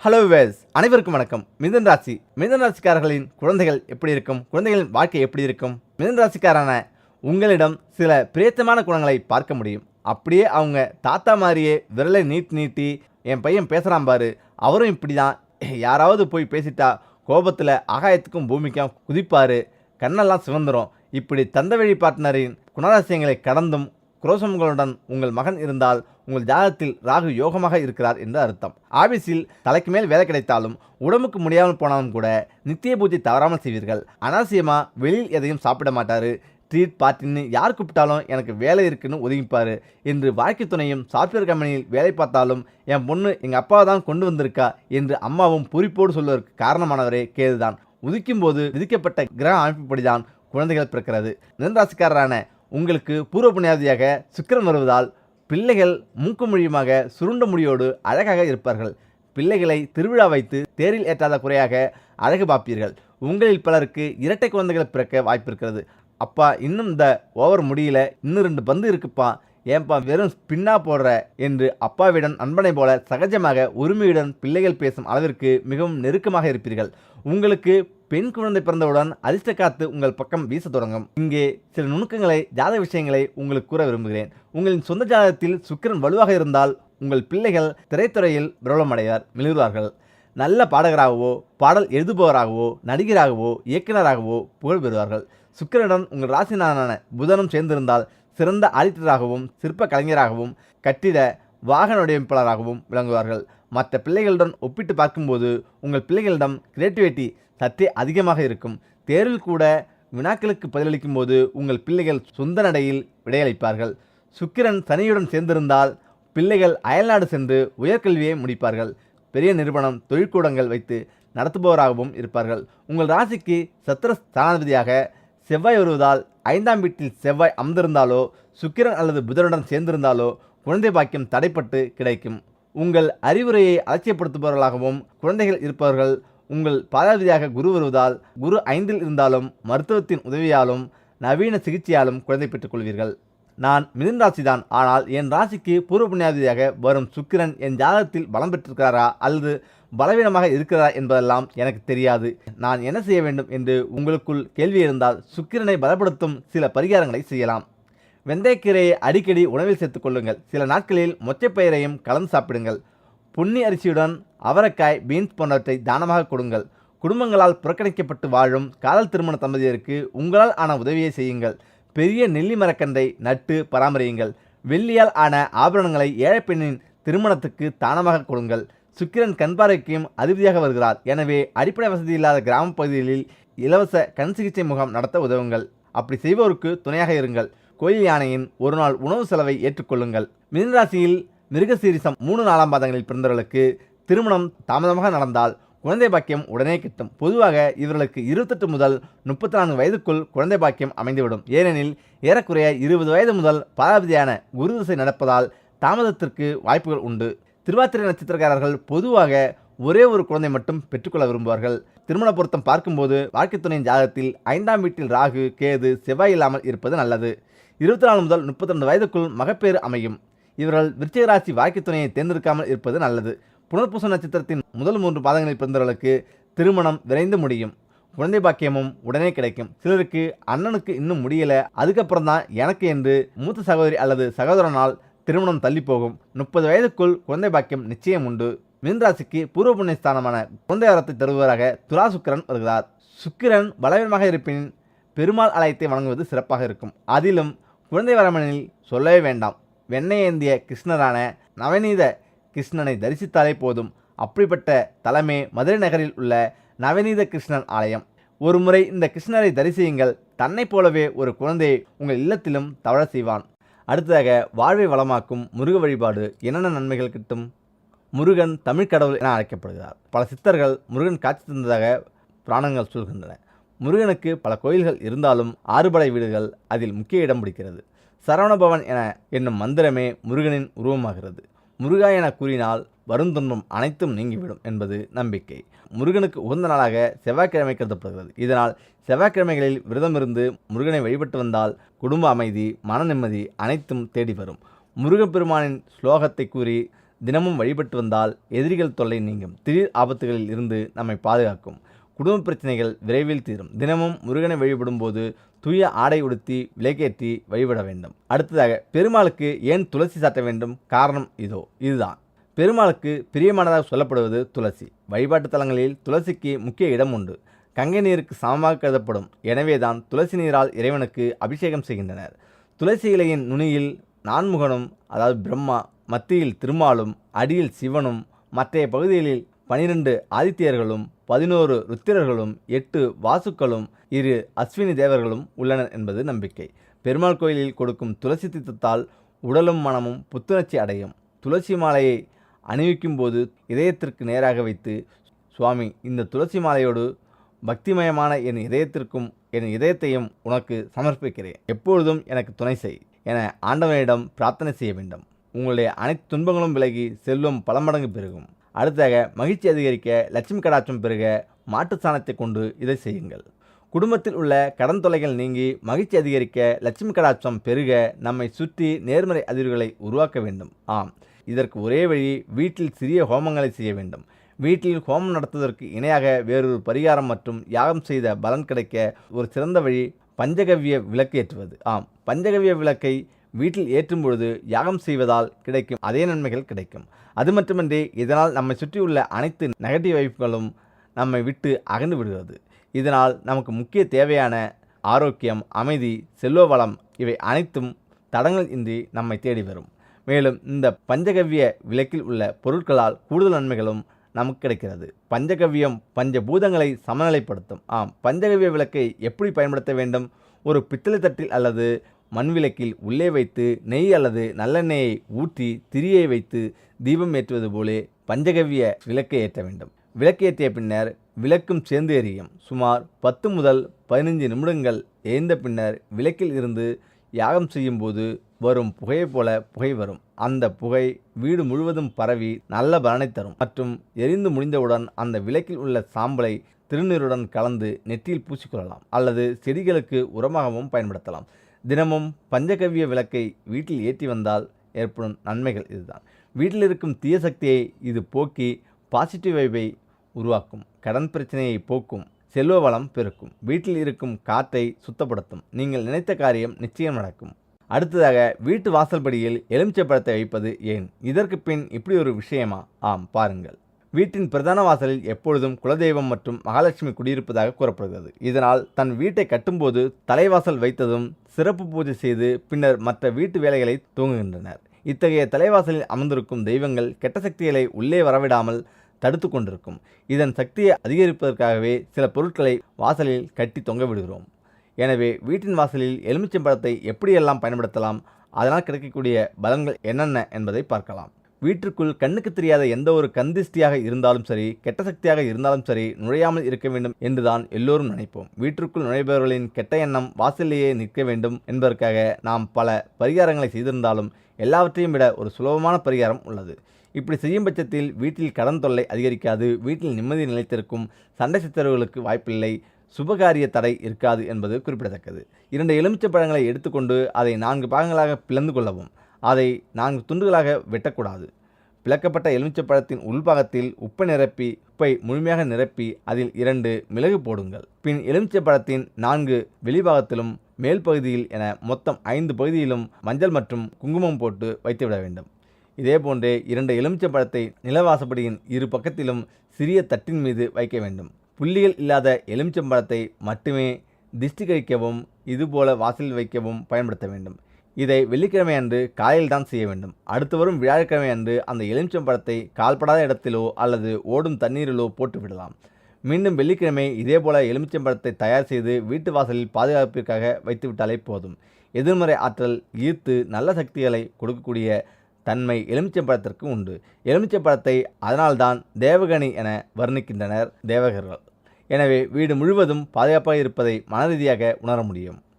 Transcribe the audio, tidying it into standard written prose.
Hello ways அனைவருக்கும் வணக்கம். மிதுன ராசி ராசிக்காரர்களின் குழந்தைகள் எப்படி இருக்கும், குழந்தைகளின் வாழ்க்கை எப்படி இருக்கும்? மிதுன ராசிக்காரான உங்களிடம் சில பிரேத்தமான குணங்களை பார்க்க முடியும். அப்படியே அவங்க தாத்தா மாதிரியே விரலை நீட்டி என் பையன் பேசுகிறான் பாரு, அவரும் இப்படி தான், யாராவது போய் பேசிட்டா கோபத்தில் ஆகாயத்துக்கும் பூமிக்கும் குதிப்பார், கண்ணெல்லாம் சிவந்துடும். இப்படி தந்த வழி பார்ட்னரின் குணராசியங்களை கடந்தும் குரோசங்களுடன் உங்கள் மகன் இருந்தால் உங்கள் ஜாதகத்தில் ராகு யோகமாக இருக்கிறார் என்று அர்த்தம். ஆபீஸில் தலைக்கு மேல் வேலை கிடைத்தாலும் உடம்புக்கு முடியாமல் போனாலும் கூட நித்திய பூஜை தவறாமல் செய்வீர்கள். அனாவசியமாக வெளியில் எதையும் சாப்பிட மாட்டார். ட்ரீட் பார்ட்டின்னு யார் கூப்பிட்டாலும் எனக்கு வேலை இருக்குன்னு ஒதுங்கிப்பார் என்று வாழ்க்கை துணையும் சாஃப்ட்வேர் கம்பெனியில் வேலை பார்த்தாலும் என் பொண்ணு எங்கள் அப்பாவை தான் கொண்டு வந்திருக்கா என்று அம்மாவும் பூரிப்போடு சொல்வதற்கு காரணமானவரே கேதுதான். உதிக்கும் போது விதிக்கப்பட்ட கிரக அமைப்புப்படிதான் குழந்தைகள் பிறக்கிறது. மிதுனராசிக்காரரான உங்களுக்கு பூர்வ புண்ணியாதியாக சுக்கிரன் வருவதால் பிள்ளைகள் மூக்கு மொழியுமாக சுருண்ட முடியோடு அழகாக இருப்பார்கள். பிள்ளைகளை திருவிழா வைத்து தேரில் ஏற்றாத குறையாக அழகு பார்ப்பீர்கள். உங்களில் பலருக்கு இரட்டை குழந்தைகள் பிறக்க வாய்ப்பு இருக்கிறது. அப்பா இன்னும் இந்த ஓவர் முடியல, இன்னும் 2 பந்து இருக்குப்பா, ஏன்பா வெறும் பின்னா போடுற என்று அப்பாவிடம் நண்பனை போல சகஜமாக உரிமையுடன் பிள்ளைகள் பேசும் அளவிற்கு மிகவும் நெருக்கமாக இருப்பீர்கள். உங்களுக்கு பெண் குழந்தை பிறந்தவுடன் அதிர்ஷ்ட காத்து உங்கள் பக்கம் வீச தொடங்கும். இங்கே சில நுணுக்கங்களை, ஜாத விஷயங்களை உங்களுக்கு கூற விரும்புகிறேன். உங்களின் சொந்த ஜாதகத்தில் சுக்கிரன் வலுவாக இருந்தால் உங்கள் பிள்ளைகள் திரைத்துறையில் பிரபலமடைவார், மிளிர்வார்கள். நல்ல பாடகராகவோ, பாடல் எழுதுபவராகவோ, நடிகராகவோ, இயக்குநராகவோ புகழ் பெறுவார்கள். சுக்கிரனுடன் உங்கள் ராசிநாதனான புதனும் சேர்ந்திருந்தால் சிறந்த ஆடிட்டராகவும், சிற்ப கலைஞராகவும், கட்டிட வாகன வடிவமைப்பாளராகவும் விளங்குவார்கள். மற்ற பிள்ளைகளுடன் ஒப்பிட்டு பார்க்கும்போது உங்கள் பிள்ளைகளிடம் கிரியேட்டிவிட்டி சற்றே அதிகமாக இருக்கும். தேர்வில் கூட வினாக்களுக்கு பதிலளிக்கும் போது உங்கள் பிள்ளைகள் சொந்த நடையில் விடையளிப்பார்கள். சுக்கிரன் சனியுடன் சேர்ந்திருந்தால் பிள்ளைகள் அயல்நாடு சென்று உயர்கல்வியை முடிப்பார்கள். பெரிய நிறுவனம், தொழிற்கூடங்கள் வைத்து நடத்துபவராகவும் இருப்பார்கள். உங்கள் ராசிக்கு சத்திர ஸ்தானாதிபதியாக செவ்வாய் வருவதால் 5ஆம் வீட்டில் செவ்வாய் அமர்ந்திருந்தாலோ, சுக்கிரன் அல்லது புதனுடன் சேர்ந்திருந்தாலோ குழந்தை பாக்கியம் தடைப்பட்டு கிடைக்கும். உங்கள் அறிவுரையை அலட்சியப்படுத்துபவர்களாகவும் குழந்தைகள் இருப்பவர்கள். உங்கள் பாதாதிபதியாக குரு வருவதால் குரு 5இல் இருந்தாலும் மருத்துவத்தின் உதவியாலும் நவீன சிகிச்சையாலும் குழந்தை பெற்றுக் கொள்வீர்கள். நான் மிதுன ராசி தான், ஆனால் என் ராசிக்கு பூர்வ புண்ணியாதிபதியாக வரும் சுக்கிரன் என் ஜாதகத்தில் பலம் பெற்றிருக்கிறாரா அல்லது பலவீனமாக இருக்கிறாரா என்பதெல்லாம் எனக்கு தெரியாது. நான் என்ன செய்ய வேண்டும் என்று உங்களுக்குள் கேள்வி இருந்தால் சுக்கிரனை பலப்படுத்தும் சில பரிகாரங்களை செய்யலாம். வெந்தயக்கீரையை அடிக்கடி உணவில் சேர்த்துக் கொள்ளுங்கள். சில நாட்களில் மொச்சப்பயிரையும் கலந்து சாப்பிடுங்கள். பொன்னி அரிசியுடன் அவரைக்காய், பீன்ஸ் போன்றவற்றை தானமாக கொடுங்கள். குடும்பங்களால் புறக்கணிக்கப்பட்டு வாழும் காதல் திருமண தம்பதியருக்கு உங்களால் ஆன உதவியை செய்யுங்கள். பெரிய நெல்லி மரக்கன்றை நட்டு பராமரியுங்கள். வெள்ளியால் ஆன ஆபரணங்களை ஏழை பெண்ணின் திருமணத்துக்கு தானமாக கொடுங்கள். சுக்கிரன் கண்பார்வைக்கும் அதிபதியாக வருகிறார். எனவே அடிப்படை வசதி இல்லாத கிராம பகுதிகளில் இலவச கண் சிகிச்சை முகாம் நடத்த உதவுங்கள். அப்படி செய்வோருக்கு துணையாக இருங்கள். கோயில் யானையின் ஒரு நாள் உணவு செலவை ஏற்றுக்கொள்ளுங்கள். மிதுன ராசியில் மிருகசீரிசம் 3-4 மாதங்களில் பிறந்தவர்களுக்கு திருமணம் தாமதமாக நடந்தால் குழந்தை பாக்கியம் உடனே கிட்டும். பொதுவாக இவர்களுக்கு 28 முதல் 34 வயதுக்குள் குழந்தை பாக்கியம் அமைந்துவிடும். ஏனெனில் ஏறக்குறைய 20 வயது முதல் பாதாதிபதியான குரு திசை நடப்பதால் தாமதத்திற்கு வாய்ப்புகள் உண்டு. திருவாதிரை நட்சத்திரக்காரர்கள் பொதுவாக ஒரே ஒரு குழந்தை மட்டும் பெற்றுக்கொள்ள விரும்புவார்கள். திருமண பொருத்தம் பார்க்கும்போது வாழ்க்கை துணையின் ஜாதகத்தில் 5ஆம் வீட்டில் ராகு, கேது, செவ்வாய் இல்லாமல் இருப்பது நல்லது. 24 முதல் 32 வயதுக்குள் மகப்பேறு அமையும். இவர்கள் விருச்சிக ராசி வாழ்க்கை துணையை தேர்ந்தெடுக்காமல் இருப்பது நல்லது. புனர்பூச நட்சத்திரத்தின் முதல் 3 பாதங்களில் பிறந்தவர்களுக்கு திருமணம் விரைந்து முடியும். குழந்தை பாக்கியமும் உடனே கிடைக்கும். சிலருக்கு அண்ணனுக்கு இன்னும் முடியல, அதுக்கப்புறம் தான் எனக்கு என்று மூத்த சகோதரி அல்லது சகோதரனால் திருமணம் தள்ளி போகும். 30 வயதுக்குள் குழந்தை பாக்கியம் நிச்சயம் உண்டு. மிதுன ராசிக்கு பூர்வ புண்ணிய ஸ்தானமான குழந்தை வரத்தை தருவதாக துலா சுக்கிரன் வருகிறார். சுக்கிரன் பலவீனமாக இருப்பின் பெருமாள் ஆலயத்தை வணங்குவது சிறப்பாக இருக்கும். அதிலும் குழந்தை வரமனில் சொல்லவே வேண்டாம். வெண்ணெய் ஏந்திய கிருஷ்ணரான நவநீத கிருஷ்ணனை தரிசித்தாலே போதும். அப்படிப்பட்ட தலமே மதுரை நகரில் உள்ள நவநீத கிருஷ்ணன் ஆலயம். ஒரு முறை இந்த கிருஷ்ணரை தரிசியுங்கள். தன்னை போலவே ஒரு குழந்தையை உங்கள் இல்லத்திலும் தவழ செய்வான். அடுத்ததாக வாழ்வை வளமாக்கும் முருக வழிபாடு. என்னென்ன நன்மைகள் கிட்டும்? முருகன் தமிழ் கடவுள் என அழைக்கப்படுகிறார். பல சித்தர்கள் முருகன் காட்சி தந்ததாக புராணங்கள் சொல்கின்றன. முருகனுக்கு பல கோயில்கள் இருந்தாலும் 6 படை வீடுகள் அதில் முக்கிய இடம் பிடிக்கிறது. சரவணபவன் என்னும் மந்திரமே முருகனின் உருவமாகிறது. முருகா என கூறினால் வருந்துன்பம் அனைத்தும் நீங்கிவிடும் என்பது நம்பிக்கை. முருகனுக்கு உகந்த நாளாக செவ்வாய்க்கிழமை கருதப்படுகிறது. இதனால் செவ்வாய்க்கிழமைகளில் விரதமிருந்து முருகனை வழிபட்டு வந்தால் குடும்ப அமைதி, மன நிம்மதி அனைத்தும் தேடி வரும். முருகப்பெருமானின் ஸ்லோகத்தை கூறி தினமும் வழிபட்டு வந்தால் எதிரிகள் தொல்லை நீங்கும், திடீர் ஆபத்துகளில் இருந்து நம்மை பாதுகாக்கும், குடும்ப பிரச்சனைகள் விரைவில் தீரும். தினமும் முருகனை வழிபடும் போது தூய ஆடை உடுத்தி விளக்கேற்றி வழிபட வேண்டும். அடுத்ததாக, பெருமாளுக்கு ஏன் துளசி சாட்ட வேண்டும்? காரணம் இதுதான். பெருமாளுக்கு பிரியமானதாக சொல்லப்படுவது துளசி. வழிபாட்டு தலங்களில் துளசிக்கு முக்கிய இடம் உண்டு. கங்கை நீருக்கு சமமாக கருதப்படும். எனவேதான் துளசி நீரால் இறைவனுக்கு அபிஷேகம் செய்கின்றனர். துளசி இலையின் நுனியில் நான்முகனும், அதாவது பிரம்மா, மத்தியில் திருமாலும், அடியில் சிவனும், மற்றைய பகுதிகளில் 12 ஆதித்யர்களும், 11 ருத்திரர்களும், 8 வாசுக்களும், 2 அஸ்வினி தேவர்களும் உள்ளனர் என்பது நம்பிக்கை. பெருமாள் கோயிலில் கொடுக்கும் துளசி தீர்த்தத்தால் உடலும் மனமும் புத்துணர்ச்சி அடையும். துளசி மாலையை அணிவிக்கும் போது இதயத்திற்கு நேராக வைத்து, சுவாமி, இந்த துளசி மாலையோடு பக்திமயமான என் இதயத்திற்கும் என் இதயத்தையும் உனக்கு சமர்ப்பிக்கிறேன், எப்பொழுதும் எனக்கு துணை செய் என ஆண்டவனிடம் பிரார்த்தனை செய்ய வேண்டும். உங்களுடைய அனைத்து துன்பங்களும் விலகி செல்வம் பல மடங்கு பெருகும். அடுத்ததாக, மகிழ்ச்சி அதிகரிக்க, லட்சுமி கடாட்சம் பெருக மாட்டு சாணத்தை கொண்டு இதை செய்யுங்கள். குடும்பத்தில் உள்ள கடன் தொல்லைகள் நீங்கி மகிழ்ச்சி அதிகரிக்க, லட்சுமி கடாட்சம் பெருக நம்மை சுற்றி நேர்மறை அதிர்வுகளை உருவாக்க வேண்டும். ஆம், இதற்கு ஒரே வழி, வீட்டில் சிறிய ஹோமங்களை செய்ய வேண்டும். வீட்டில் ஹோமம் நடத்துவதற்கு இணையாக வேறொரு பரிகாரம் மற்றும் யாகம் செய்த பலன் கிடைக்க ஒரு சிறந்த வழி பஞ்சகவ்ய விளக்கு ஏற்றுவது. ஆம், பஞ்சகவ்ய விளக்கை வீட்டில் ஏற்றும் பொழுது யாகம் செய்வதால் கிடைக்கும் அதே நன்மைகள் கிடைக்கும். அது மட்டுமின்றி இதனால் நம்மை சுற்றியுள்ள அனைத்து நெகட்டிவ் வைப்புகளும் நம்மை விட்டு அகன்று விடுகிறது. இதனால் நமக்கு முக்கிய தேவையான ஆரோக்கியம், அமைதி, செல்வ வளம் இவை அனைத்தும் தடங்கள் இன்றி நம்மை தேடி வரும். மேலும் இந்த பஞ்சகவ்ய விளக்கில் உள்ள பொருட்களால் கூடுதல் நன்மைகளும் நமக்கு கிடைக்கிறது. பஞ்சகவ்யம் பஞ்சபூதங்களை சமநிலைப்படுத்தும். ஆம், பஞ்சகவ்ய விளக்கை எப்படி பயன்படுத்த வேண்டும்? ஒரு பித்தளை தட்டில் அல்லது மண் விளக்கில் உள்ளே வைத்து நெய் அல்லது நல்லெண்ணெயை ஊற்றி திரியை வைத்து தீபம் ஏற்றுவது போலே பஞ்சகவ்ய விளக்கை ஏற்ற வேண்டும். விளக்கு ஏற்றிய பின்னர் விளக்கும் சேர்ந்து எரியும். சுமார் 10 முதல் 15 நிமிடங்கள் எரிந்த பின்னர் விளக்கில் இருந்து யாகம் செய்யும் போது வரும் புகையை போல புகை வரும். அந்த புகை வீடு முழுவதும் பரவி நல்ல பலனை தரும். மற்றும் எரிந்து முடிந்தவுடன் அந்த விளக்கில் உள்ள சாம்பலை திருநீருடன் கலந்து நெற்றியில் பூசிக்கொள்ளலாம் அல்லது செடிகளுக்கு உரமாகவும் பயன்படுத்தலாம். தினமும் பஞ்சகவ்ய விளக்கை வீட்டில் ஏற்றி வந்தால் ஏற்படும் நன்மைகள் இதுதான். வீட்டில் இருக்கும் தீய சக்தியை இது போக்கி பாசிட்டிவ் வைபை உருவாக்கும், கடன் பிரச்சனையை போக்கும், செல்வ வளம் பெருக்கும், வீட்டில் இருக்கும் காற்றை சுத்தப்படுத்தும், நீங்கள் நினைத்த காரியம் நிச்சயம் நடக்கும். அடுத்ததாக, வீட்டு வாசல்படியில் எலுமிச்சை பழத்தை வைப்பது ஏன்? இதற்கு பின் இப்படி ஒரு விஷயமா? ஆம், பாருங்கள். வீட்டின் பிரதான வாசலில் எப்பொழுதும் குலதெய்வம் மற்றும் மகாலட்சுமி குடியிருப்பதாக கூறப்படுகிறது. இதனால் தன் வீட்டை கட்டும்போது தலைவாசல் வைத்ததும் சிறப்பு பூஜை செய்து பின்னர் மற்ற வீட்டு வேலைகளை துவங்குகின்றனர். இத்தகைய தலைவாசலில் அமர்ந்திருக்கும் தெய்வங்கள் கெட்ட சக்திகளை உள்ளே வரவிடாமல் தடுத்து கொண்டிருக்கும். இதன் சக்தியை அதிகரிப்பதற்காகவே சில பொருட்களை வாசலில் கட்டி தொங்க விடுகிறோம். எனவே வீட்டின் வாசலில் எலுமிச்சம்பழத்தை எப்படியெல்லாம் பயன்படுத்தலாம், அதனால் கிடைக்கக்கூடிய பலன்கள் என்னென்ன என்பதை பார்க்கலாம். வீட்டிற்குள் கண்ணுக்கு தெரியாத எந்த ஒரு கந்திஷ்டியாக இருந்தாலும் சரி, கெட்ட சக்தியாக இருந்தாலும் சரி, நுழையாமல் இருக்க வேண்டும் என்றுதான் எல்லோரும் நினைப்போம். வீட்டிற்குள் நுழைபவர்களின் கெட்ட எண்ணம் வாசலிலேயே நிற்க வேண்டும் என்பதற்காக நாம் பல பரிகாரங்களை செய்திருந்தாலும் எல்லாவற்றையும் விட ஒரு சுலபமான பரிகாரம் உள்ளது. இப்படி செய்யும் பட்சத்தில் வீட்டில் கடன் தொல்லை அதிகரிக்காது, வீட்டில் நிம்மதி நிலைத்திருக்கும், சண்டை சச்சரவுகளுக்கு வாய்ப்பில்லை, சுபகாரிய தடை இருக்காது என்பது குறிப்பிடத்தக்கது. 2 எலுமிச்சை பழங்களை எடுத்துக்கொண்டு அதை 4 பாகங்களாக பிளந்து கொள்ளவும். அதை 4 துண்டுகளாக வெட்டக்கூடாது. பிளக்கப்பட்ட எலுமிச்சை பழத்தின் உள்பாகத்தில் உப்பை முழுமையாக நிரப்பி அதில் 2 மிளகு போடுங்கள். பின் எலுமிச்சை பழத்தின் 4 வெளிபாகத்திலும் மேல் பகுதியில் என மொத்தம் 5 பகுதியிலும் மஞ்சள் மற்றும் குங்குமம் போட்டு வைத்துவிட வேண்டும். இதேபோன்றே 2 எலுமிச்சை பழத்தை நிலவாசப்படியின் 2 பக்கத்திலும் சிறிய தட்டின் மீது வைக்க வேண்டும். புள்ளிகள் இல்லாத எலுமிச்சம்பழத்தை மட்டுமே திஷ்டி கழிக்கவும் இதுபோல வாசலில் வைக்கவும் பயன்படுத்த வேண்டும். இதை வெள்ளிக்கிழமை அன்று காலையில் தான் செய்ய வேண்டும். அடுத்து வரும் வியாழக்கிழமை அன்று அந்த எலுமிச்சம்பழத்தை கால்படாத இடத்திலோ அல்லது ஓடும் தண்ணீரிலோ போட்டு விடலாம். மீண்டும் வெள்ளிக்கிழமை இதேபோல எலுமிச்சம்பழத்தை தயார் செய்து வீட்டு வாசலில் பாதுகாப்பிற்காக வைத்துவிட்டாலே போதும். எதிர்மறை ஆற்றல் ஈர்த்து நல்ல சக்திகளை கொடுக்கக்கூடிய தன்மை எலுமிச்சம்பழத்திற்கு உண்டு. எலுமிச்சம்பழத்தை அதனால்தான் தேவகனி என வர்ணிக்கின்றனர் தேவகர்கள். எனவே வீடு முழுவதும் பாதுகாப்பாக இருப்பதை மனரீதியாக உணர முடியும்.